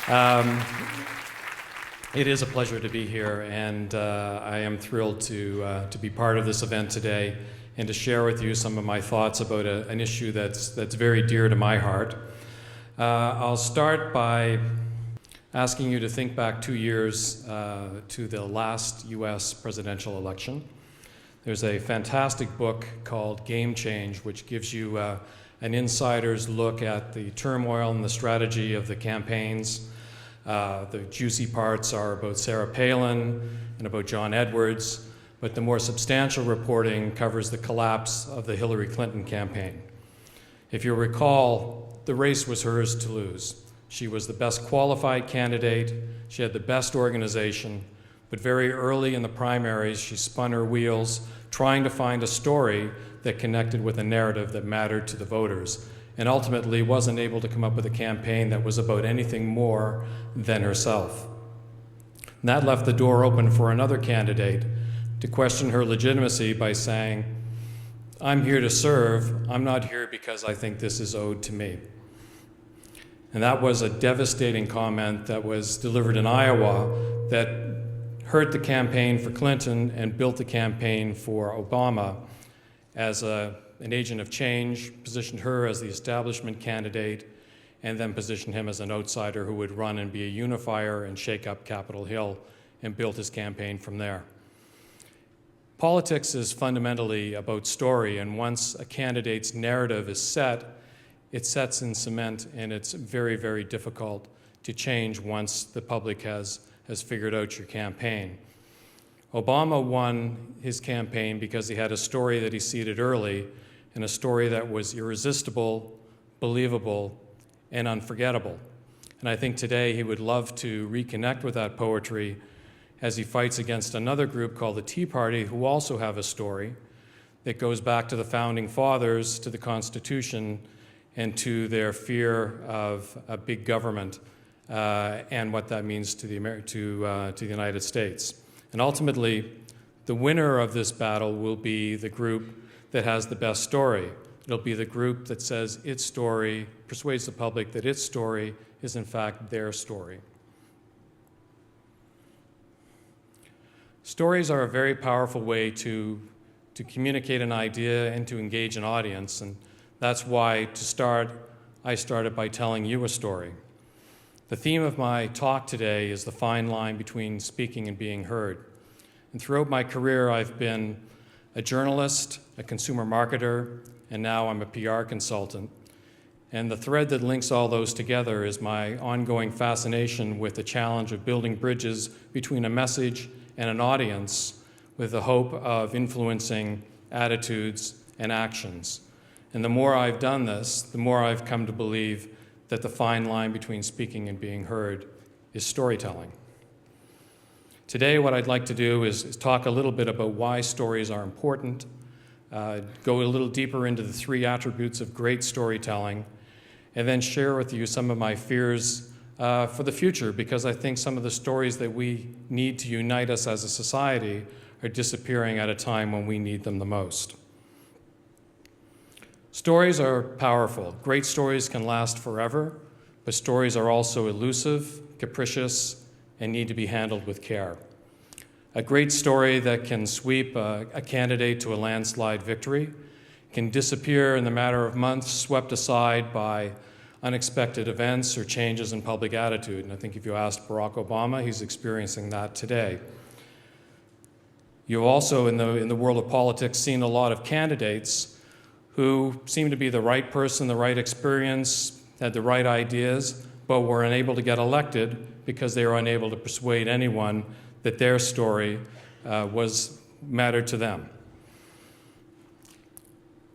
It is a pleasure to be here, and I am thrilled to be part of this event today and to share with you some of my thoughts about an issue that's very dear to my heart. I'll start by asking you to think back 2 years to the last US presidential election. There's a fantastic book called Game Change, which gives you an insider's look at the turmoil and the strategy of the campaigns. The juicy parts are about Sarah Palin and about John Edwards, but the more substantial reporting covers the collapse of the Hillary Clinton campaign. If you recall, the race was hers to lose. She was the best qualified candidate, she had the best organization, but very early in the primaries, she spun her wheels trying to find a story that connected with a narrative that mattered to the voters, and ultimately wasn't able to come up with a campaign that was about anything more than herself. And that left the door open for another candidate to question her legitimacy by saying, "I'm here to serve, I'm not here because I think this is owed to me." And that was a devastating comment that was delivered in Iowa that hurt the campaign for Clinton and built the campaign for Obama as an agent of change, positioned her as the establishment candidate, and then positioned him as an outsider who would run and be a unifier and shake up Capitol Hill, and built his campaign from there. Politics is fundamentally about story, and once a candidate's narrative is set, it sets in cement, and it's very, very difficult to change once the public has figured out your campaign. Obama won his campaign because he had a story that he seeded early, and a story that was irresistible, believable, and unforgettable. And I think today he would love to reconnect with that poetry as he fights against another group called the Tea Party, who also have a story that goes back to the Founding Fathers, to the Constitution, and to their fear of a big government and what that means to the United States. And ultimately, the winner of this battle will be the group that has the best story. It'll be the group that says its story, persuades the public that its story is in fact their story. Stories are a very powerful way to communicate an idea and to engage an audience, and that's why, to start, I started by telling you a story. The theme of my talk today is the fine line between speaking and being heard. And throughout my career, I've been a journalist, a consumer marketer, and now I'm a PR consultant. And the thread that links all those together is my ongoing fascination with the challenge of building bridges between a message and an audience with the hope of influencing attitudes and actions. And the more I've done this, the more I've come to believe that the fine line between speaking and being heard is storytelling. Today, what I'd like to do is talk a little bit about why stories are important, go a little deeper into the 3 attributes of great storytelling, and then share with you some of my fears for the future, because I think some of the stories that we need to unite us as a society are disappearing at a time when we need them the most. Stories are powerful. Great stories can last forever, but stories are also elusive, capricious, and need to be handled with care. A great story that can sweep a candidate to a landslide victory can disappear in the matter of months, swept aside by unexpected events or changes in public attitude. And I think if you asked Barack Obama, he's experiencing that today. You've also, in the world of politics, seen a lot of candidates who seem to be the right person, the right experience, had the right ideas, but were unable to get elected because they were unable to persuade anyone that their story mattered to them.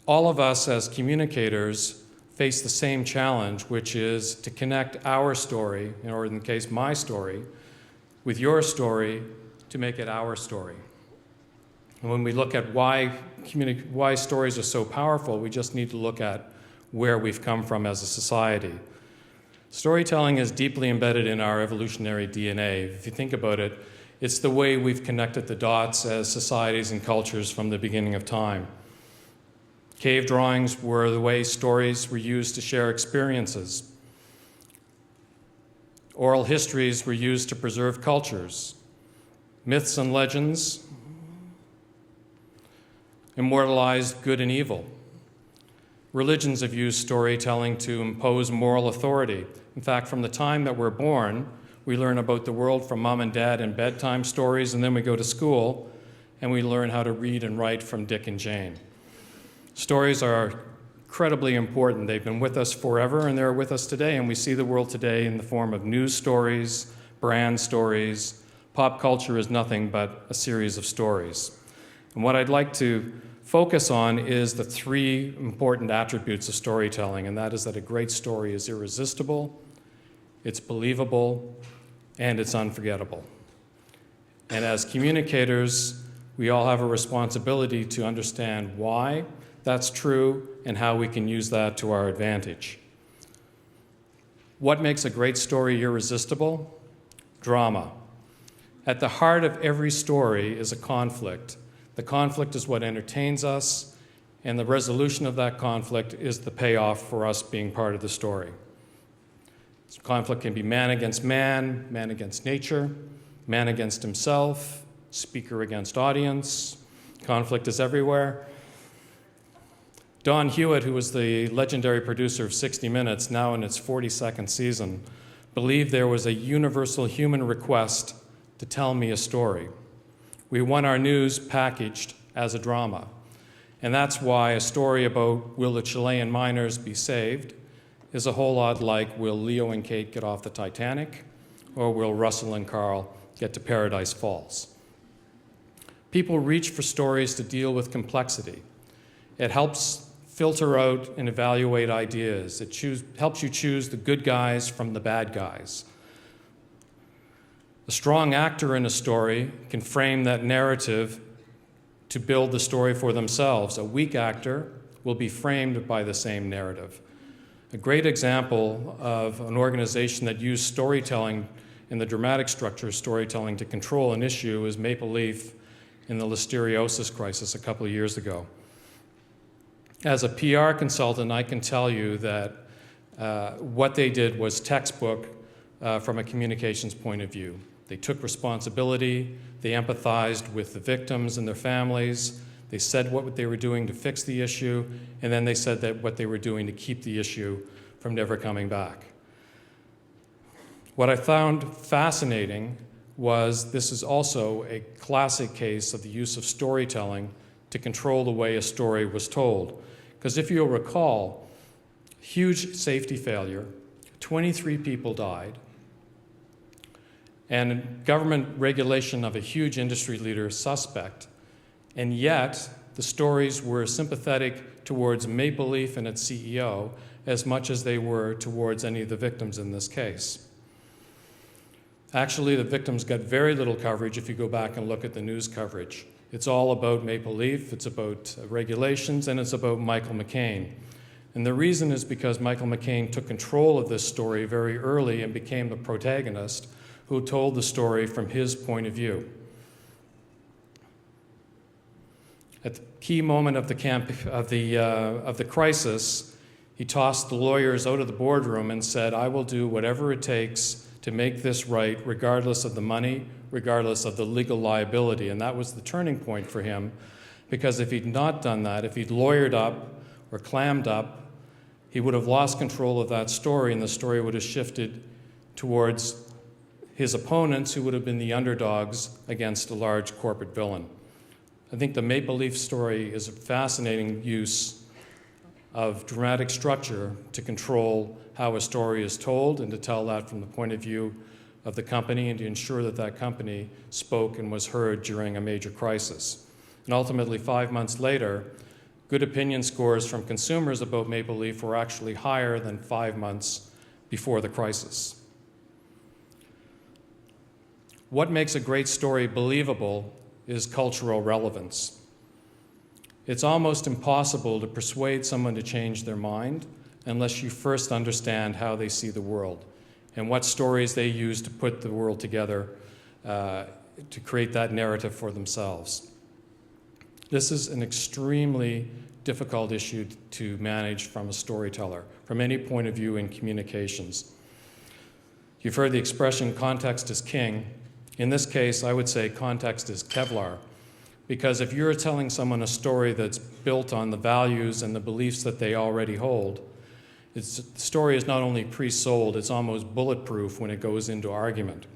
All of us as communicators face the same challenge, which is to connect our story, or in the case my story, with your story to make it our story. And when we look at why stories are so powerful, we just need to look at where we've come from as a society. Storytelling is deeply embedded in our evolutionary DNA. If you think about it, it's the way we've connected the dots as societies and cultures from the beginning of time. Cave drawings were the way stories were used to share experiences. Oral histories were used to preserve cultures. Myths and legends immortalized good and evil. Religions have used storytelling to impose moral authority. In fact, from the time that we're born, we learn about the world from mom and dad in bedtime stories, and then we go to school and we learn how to read and write from Dick and Jane. Stories are incredibly important. They've been with us forever, and they're with us today, and we see the world today in the form of news stories, brand stories. Pop culture is nothing but a series of stories. And what I'd like to focus on is the three important attributes of storytelling, and that is that a great story is irresistible, it's believable, and it's unforgettable. And as communicators, we all have a responsibility to understand why that's true and how we can use that to our advantage. What makes a great story irresistible? Drama. At the heart of every story is a conflict. The conflict is what entertains us, and the resolution of that conflict is the payoff for us being part of the story. This conflict can be man against man against nature, man against himself, speaker against audience. Conflict is everywhere. Don Hewitt, who was the legendary producer of 60 Minutes, now in its 42nd season, believed there was a universal human request to tell me a story. We want our news packaged as a drama. And that's why a story about will the Chilean miners be saved is a whole lot like will Leo and Kate get off the Titanic, or will Russell and Carl get to Paradise Falls. People reach for stories to deal with complexity. It helps filter out and evaluate ideas. It helps you choose the good guys from the bad guys. A strong actor in a story can frame that narrative to build the story for themselves. A weak actor will be framed by the same narrative. A great example of an organization that used storytelling in the dramatic structure of storytelling to control an issue is Maple Leaf in the listeriosis crisis a couple of years ago. As a PR consultant, I can tell you that what they did was textbook from a communications point of view. They took responsibility, they empathized with the victims and their families, they said what they were doing to fix the issue, and then they said that what they were doing to keep the issue from never coming back. What I found fascinating was this is also a classic case of the use of storytelling to control the way a story was told. Because if you'll recall, huge safety failure, 23 people died, and government regulation of a huge industry leader suspect, and yet the stories were sympathetic towards Maple Leaf and its CEO as much as they were towards any of the victims in this case. Actually, the victims got very little coverage if you go back and look at the news coverage. It's all about Maple Leaf, it's about regulations, and it's about Michael McCain. And the reason is because Michael McCain took control of this story very early and became the protagonist who told the story from his point of view. At the key moment of the crisis, he tossed the lawyers out of the boardroom and said, "I will do whatever it takes to make this right, regardless of the money, regardless of the legal liability." And that was the turning point for him, because if he'd not done that, if he'd lawyered up or clammed up, he would have lost control of that story, and the story would have shifted towards his opponents, who would have been the underdogs against a large corporate villain. I think the Maple Leaf story is a fascinating use of dramatic structure to control how a story is told and to tell that from the point of view of the company and to ensure that that company spoke and was heard during a major crisis. And ultimately, 5 months later, good opinion scores from consumers about Maple Leaf were actually higher than 5 months before the crisis. What makes a great story believable is cultural relevance. It's almost impossible to persuade someone to change their mind unless you first understand how they see the world and what stories they use to put the world together to create that narrative for themselves. This is an extremely difficult issue to manage from a storyteller, from any point of view in communications. You've heard the expression, context is king. In this case, I would say context is Kevlar. Because if you're telling someone a story that's built on the values and the beliefs that they already hold, the story is not only pre-sold, it's almost bulletproof when it goes into argument.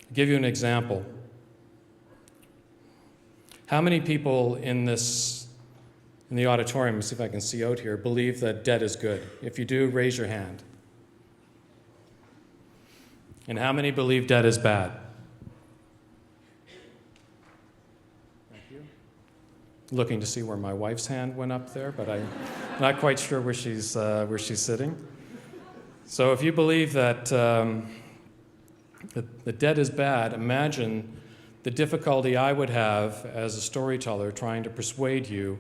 I'll give you an example. How many people in the auditorium, let's see if I can see out here, believe that debt is good? If you do, raise your hand. And how many believe debt is bad? Thank you. Looking to see where my wife's hand went up there, but I'm not quite sure where she's sitting. So if you believe that the debt is bad, imagine the difficulty I would have as a storyteller trying to persuade you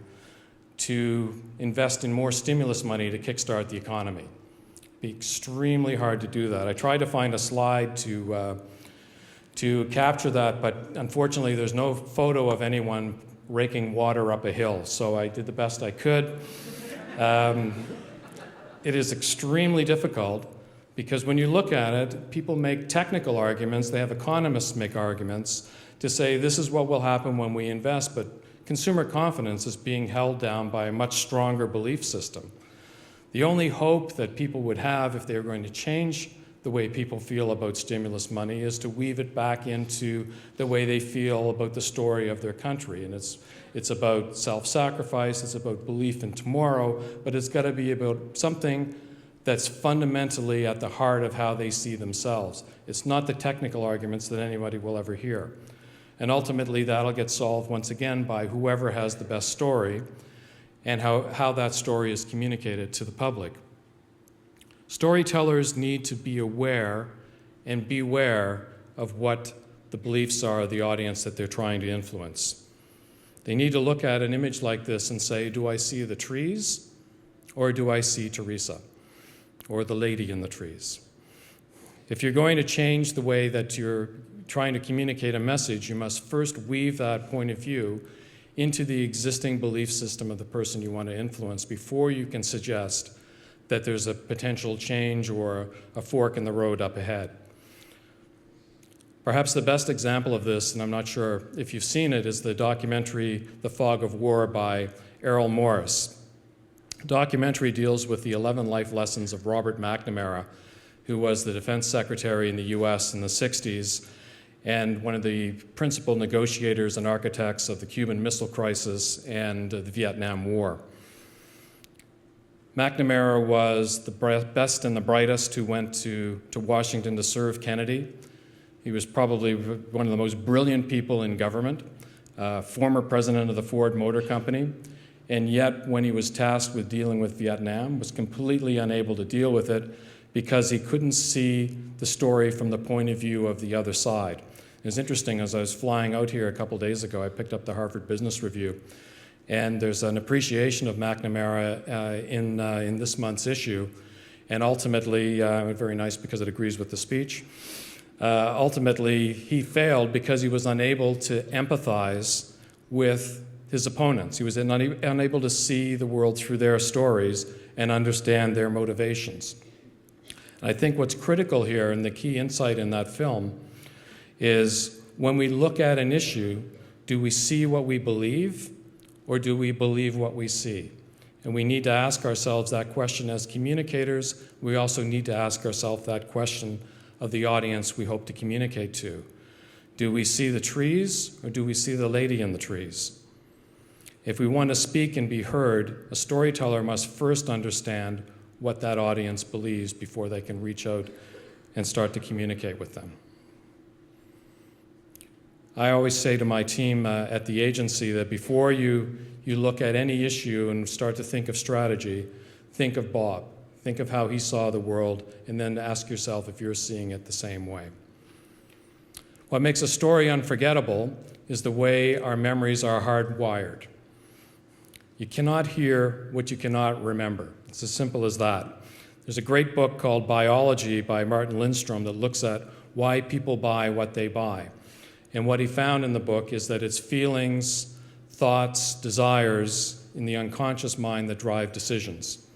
to invest in more stimulus money to kickstart the economy. It'd be extremely hard to do that. I tried to find a slide to capture that, but unfortunately there's no photo of anyone raking water up a hill, so I did the best I could. It is extremely difficult because when you look at it, people make technical arguments, they have economists make arguments to say this is what will happen when we invest, but consumer confidence is being held down by a much stronger belief system. The only hope that people would have if they were going to change the way people feel about stimulus money is to weave it back into the way they feel about the story of their country. And it's about self-sacrifice, it's about belief in tomorrow, but it's got to be about something that's fundamentally at the heart of how they see themselves. It's not the technical arguments that anybody will ever hear. And ultimately, that'll get solved once again by whoever has the best story and how that story is communicated to the public. Storytellers need to be aware and beware of what the beliefs are of the audience that they're trying to influence. They need to look at an image like this and say, do I see the trees or do I see Teresa or the lady in the trees? If you're going to change the way that you're trying to communicate a message, you must first weave that point of view into the existing belief system of the person you want to influence before you can suggest that there's a potential change or a fork in the road up ahead. Perhaps the best example of this, and I'm not sure if you've seen it, is the documentary The Fog of War by Errol Morris. The documentary deals with the 11 life lessons of Robert McNamara, who was the defense secretary in the US in the 60s and one of the principal negotiators and architects of the Cuban Missile Crisis and the Vietnam War. McNamara was the best and the brightest who went to Washington to serve Kennedy. He was probably one of the most brilliant people in government, former president of the Ford Motor Company, and yet when he was tasked with dealing with Vietnam, was completely unable to deal with it because he couldn't see the story from the point of view of the other side. It was interesting, as I was flying out here a couple days ago, I picked up the Harvard Business Review, and there's an appreciation of McNamara in this month's issue, and ultimately, very nice because it agrees with the speech, ultimately he failed because he was unable to empathize with his opponents. He was unable to see the world through their stories and understand their motivations. And I think what's critical here, and the key insight in that film, is when we look at an issue, do we see what we believe or do we believe what we see? And we need to ask ourselves that question as communicators. We also need to ask ourselves that question of the audience we hope to communicate to. Do we see the trees or do we see the lady in the trees? If we want to speak and be heard, a storyteller must first understand what that audience believes before they can reach out and start to communicate with them. I always say to my team at the agency that before you look at any issue and start to think of strategy, think of Bob. Think of how he saw the world, and then ask yourself if you're seeing it the same way. What makes a story unforgettable is the way our memories are hardwired. You cannot hear what you cannot remember. It's as simple as that. There's a great book called Biology by Martin Lindstrom that looks at why people buy what they buy. And what he found in the book is that it's feelings, thoughts, desires in the unconscious mind that drive decisions.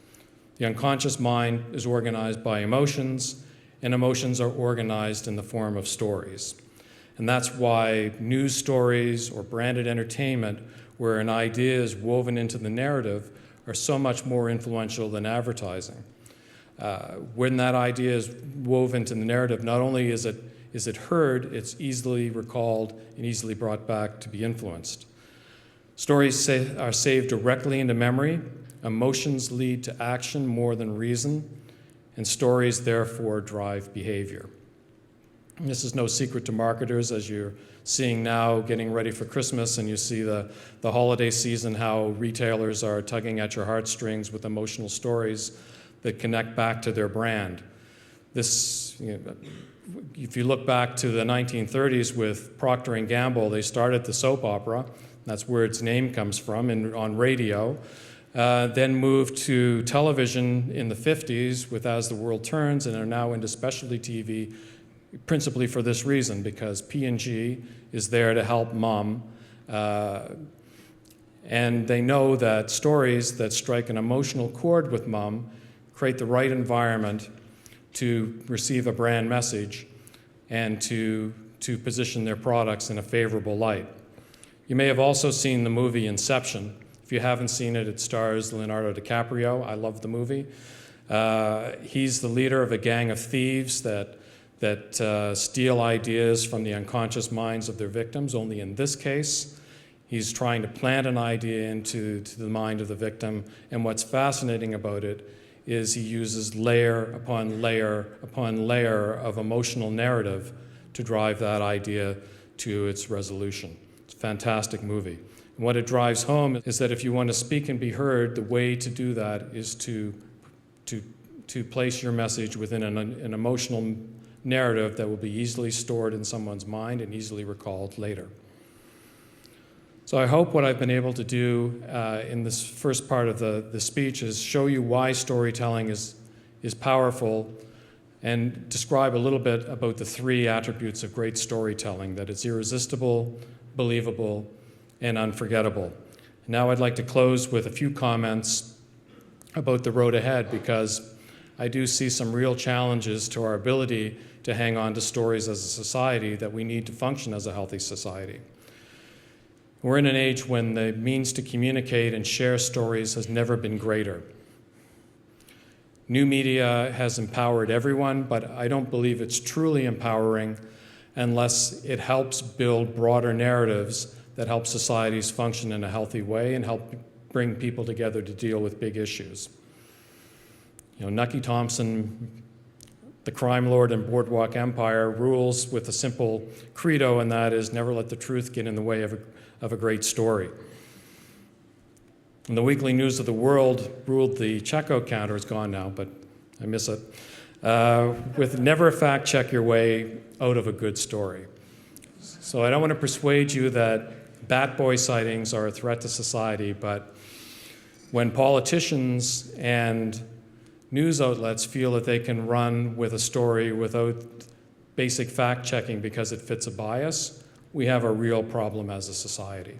The unconscious mind is organized by emotions, and emotions are organized in the form of stories. And that's why news stories or branded entertainment, where an idea is woven into the narrative, are so much more influential than advertising. When that idea is woven into the narrative, not only is it heard, it's easily recalled and easily brought back to be influenced. Stories are saved directly into memory. Emotions lead to action more than reason, and stories therefore drive behavior. And this is no secret to marketers, as you're seeing now getting ready for Christmas, and you see the holiday season, how retailers are tugging at your heartstrings with emotional stories that connect back to their brand. This, if you look back to the 1930s with Procter & Gamble, they started the soap opera. That's where its name comes from, on radio. Then moved to television in the 50s with As the World Turns, and are now into specialty TV, principally for this reason, because P&G is there to help mom. And they know that stories that strike an emotional chord with mom create the right environment to receive a brand message and to position their products in a favorable light. You may have also seen the movie Inception. If you haven't seen it, it stars Leonardo DiCaprio. I love the movie. He's the leader of a gang of thieves that steal ideas from the unconscious minds of their victims. Only in this case, he's trying to plant an idea into the mind of the victim. And what's fascinating about it is he uses layer upon layer upon layer of emotional narrative to drive that idea to its resolution. It's a fantastic movie. And what it drives home is that if you want to speak and be heard, the way to do that is to place your message within an emotional narrative that will be easily stored in someone's mind and easily recalled later. So I hope what I've been able to do in this first part of the speech is show you why storytelling is powerful and describe a little bit about the three attributes of great storytelling, that it's irresistible, believable, and unforgettable. Now I'd like to close with a few comments about the road ahead, because I do see some real challenges to our ability to hang on to stories as a society, that we need to function as a healthy society. We're in an age when the means to communicate and share stories has never been greater. New media has empowered everyone, but I don't believe it's truly empowering unless it helps build broader narratives that help societies function in a healthy way and help bring people together to deal with big issues. Nucky Thompson, the crime lord in Boardwalk Empire, rules with a simple credo, and that is never let the truth get in the way of a great story. And the Weekly News of the World ruled the checkout counter, is gone now, but I miss it, with never fact check your way out of a good story. So I don't want to persuade you that bat boy sightings are a threat to society, but when politicians and news outlets feel that they can run with a story without basic fact checking because it fits a bias, we have a real problem as a society.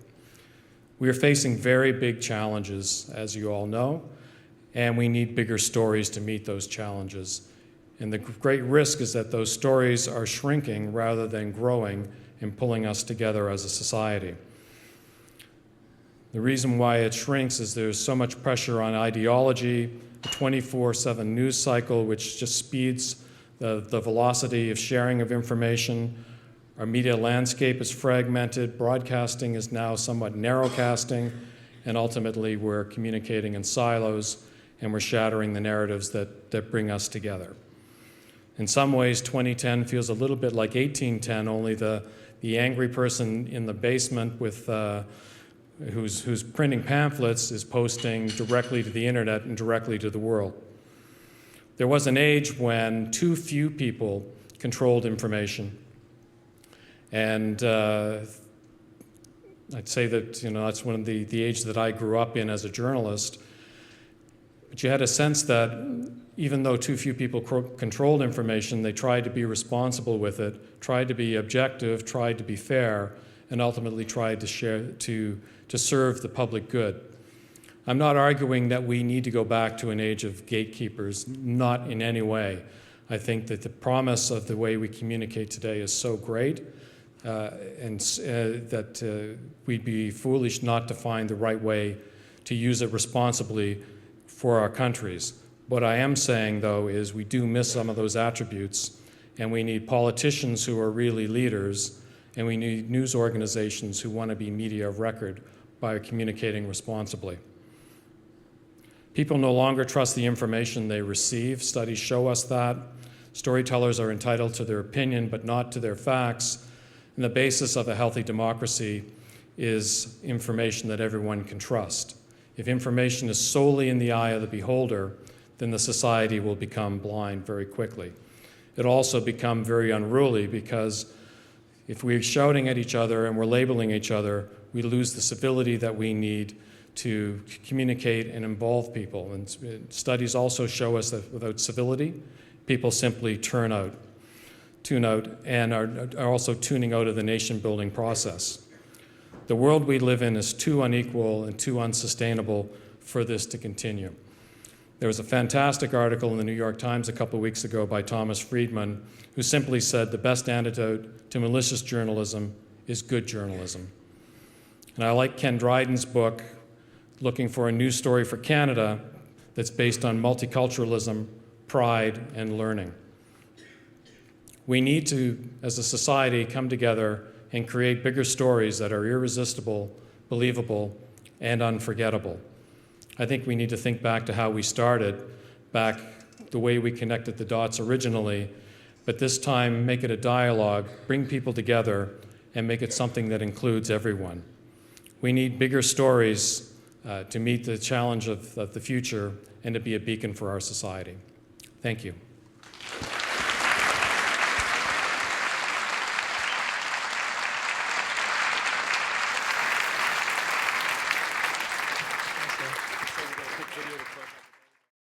We are facing very big challenges, as you all know, and we need bigger stories to meet those challenges. And the great risk is that those stories are shrinking rather than growing and pulling us together as a society. The reason why it shrinks is there's so much pressure on ideology, a 24/7 news cycle which just speeds the velocity of sharing of information. Our media landscape is fragmented, broadcasting is now somewhat narrowcasting, and ultimately we're communicating in silos and we're shattering the narratives that bring us together. In some ways, 2010 feels a little bit like 1810, only the angry person in the basement with who's printing pamphlets is posting directly to the internet and directly to the world. There was an age when too few people controlled information. And I'd say that that's one of the age that I grew up in as a journalist. But you had a sense that even though too few people controlled information, they tried to be responsible with it, tried to be objective, tried to be fair, and ultimately tried to serve the public good. I'm not arguing that we need to go back to an age of gatekeepers, not in any way. I think that the promise of the way we communicate today is so great that we'd be foolish not to find the right way to use it responsibly for our countries. What I am saying, though, is we do miss some of those attributes, and we need politicians who are really leaders, and we need news organizations who want to be media of record by communicating responsibly. People no longer trust the information they receive. Studies show us that. Storytellers are entitled to their opinion, but not to their facts. And the basis of a healthy democracy is information that everyone can trust. If information is solely in the eye of the beholder, then the society will become blind very quickly. It'll also become very unruly, because if we're shouting at each other and we're labeling each other, we lose the civility that we need to communicate and involve people. And studies also show us that without civility, people simply tune out, and are also tuning out of the nation-building process. The world we live in is too unequal and too unsustainable for this to continue. There was a fantastic article in the New York Times a couple of weeks ago by Thomas Friedman, who simply said the best antidote to malicious journalism is good journalism. And I like Ken Dryden's book, Looking for a News Story for Canada, that's based on multiculturalism, pride, and learning. We need to, as a society, come together and create bigger stories that are irresistible, believable, and unforgettable. I think we need to think back to how we started, back the way we connected the dots originally, but this time make it a dialogue, bring people together, and make it something that includes everyone. We need bigger stories to meet the challenge of the future and to be a beacon for our society. Thank you. Video to